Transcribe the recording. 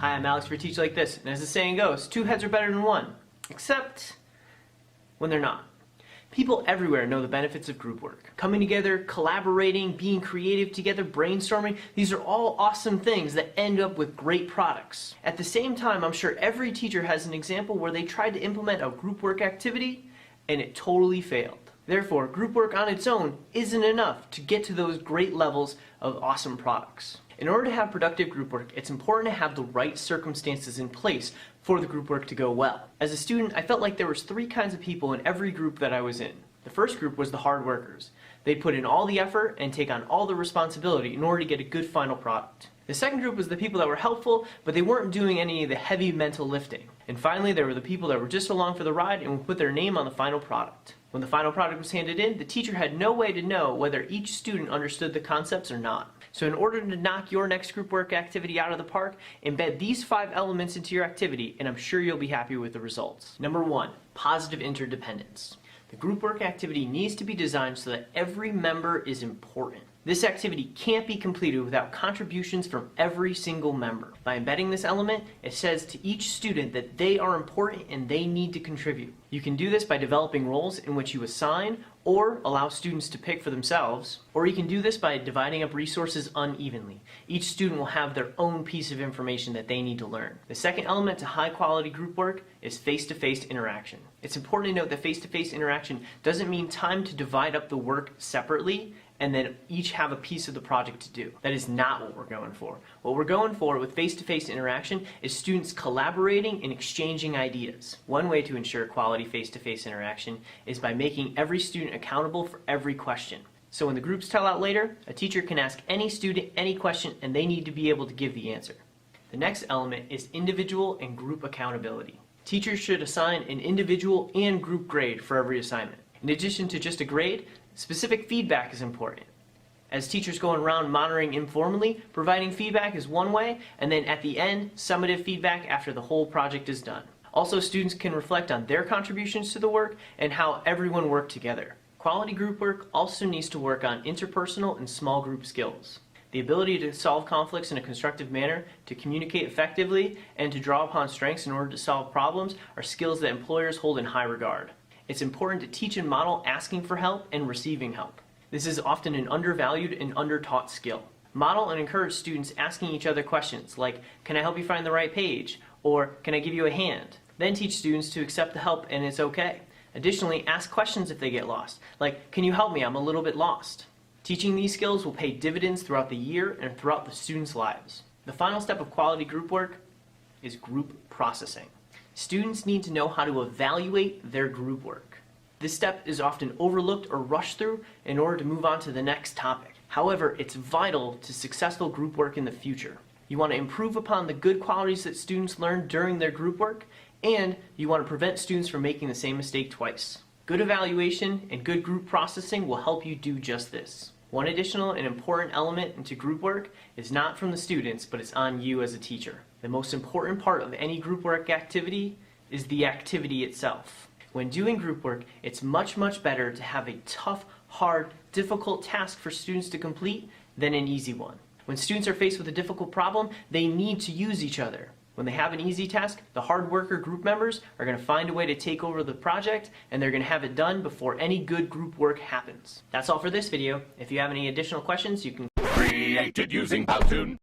Hi, I'm Alex for Teach Like This, and as the saying goes, two heads are better than one. Except when they're not. People everywhere know the benefits of group work. Coming together, collaborating, being creative together, brainstorming, these are all awesome things that end up with great products. At the same time, I'm sure every teacher has an example where they tried to implement a group work activity and it totally failed. Therefore, group work on its own isn't enough to get to those great levels of awesome products. In order to have productive group work, it's important to have the right circumstances in place for the group work to go well. As a student, I felt like there was three kinds of people in every group that I was in. The first group was the hard workers. They'd put in all the effort and take on all the responsibility in order to get a good final product. The second group was the people that were helpful, but they weren't doing any of the heavy mental lifting. And finally, there were the people that were just along for the ride and would put their name on the final product. When the final product was handed in, the teacher had no way to know whether each student understood the concepts or not. So in order to knock your next group work activity out of the park, embed these 5 elements into your activity, and I'm sure you'll be happy with the results. Number 1, positive interdependence. The group work activity needs to be designed so that every member is important. This activity can't be completed without contributions from every single member. By embedding this element, it says to each student that they are important and they need to contribute. You can do this by developing roles in which you assign or allow students to pick for themselves, or you can do this by dividing up resources unevenly. Each student will have their own piece of information that they need to learn. The second element to high-quality group work is face-to-face interaction. It's important to note that face-to-face interaction doesn't mean time to divide up the work separately and then each have a piece of the project to do. That is not what we're going for. What we're going for with face-to-face interaction is students collaborating and exchanging ideas. One way to ensure quality face-to-face interaction is by making every student accountable for every question. So when the groups tell out later, a teacher can ask any student any question and they need to be able to give the answer. The next element is individual and group accountability. Teachers should assign an individual and group grade for every assignment. In addition to just a grade, specific feedback is important. As teachers go around monitoring informally, providing feedback is one way, and then at the end, summative feedback after the whole project is done. Also, students can reflect on their contributions to the work and how everyone worked together. Quality group work also needs to work on interpersonal and small group skills. The ability to solve conflicts in a constructive manner, to communicate effectively, and to draw upon strengths in order to solve problems are skills that employers hold in high regard. It's important to teach and model asking for help and receiving help. This is often an undervalued and undertaught skill. Model and encourage students asking each other questions like, "Can I help you find the right page?" or "Can I give you a hand?" Then teach students to accept the help and it's okay. Additionally, ask questions if they get lost, like, "Can you help me? I'm a little bit lost." Teaching these skills will pay dividends throughout the year and throughout the students' lives. The final step of quality group work is group processing. Students need to know how to evaluate their group work. This step is often overlooked or rushed through in order to move on to the next topic. However, it's vital to successful group work in the future. You want to improve upon the good qualities that students learn during their group work, and you want to prevent students from making the same mistake twice. Good evaluation and good group processing will help you do just this. One additional and important element into group work is not from the students, but it's on you as a teacher. The most important part of any group work activity is the activity itself. When doing group work, it's much better to have a tough, hard, difficult task for students to complete than an easy one. When students are faced with a difficult problem, they need to use each other. When they have an easy task, the hard worker group members are going to find a way to take over the project and they're going to have it done before any good group work happens. That's all for this video. If you have any additional questions, you can Created using Powtoon.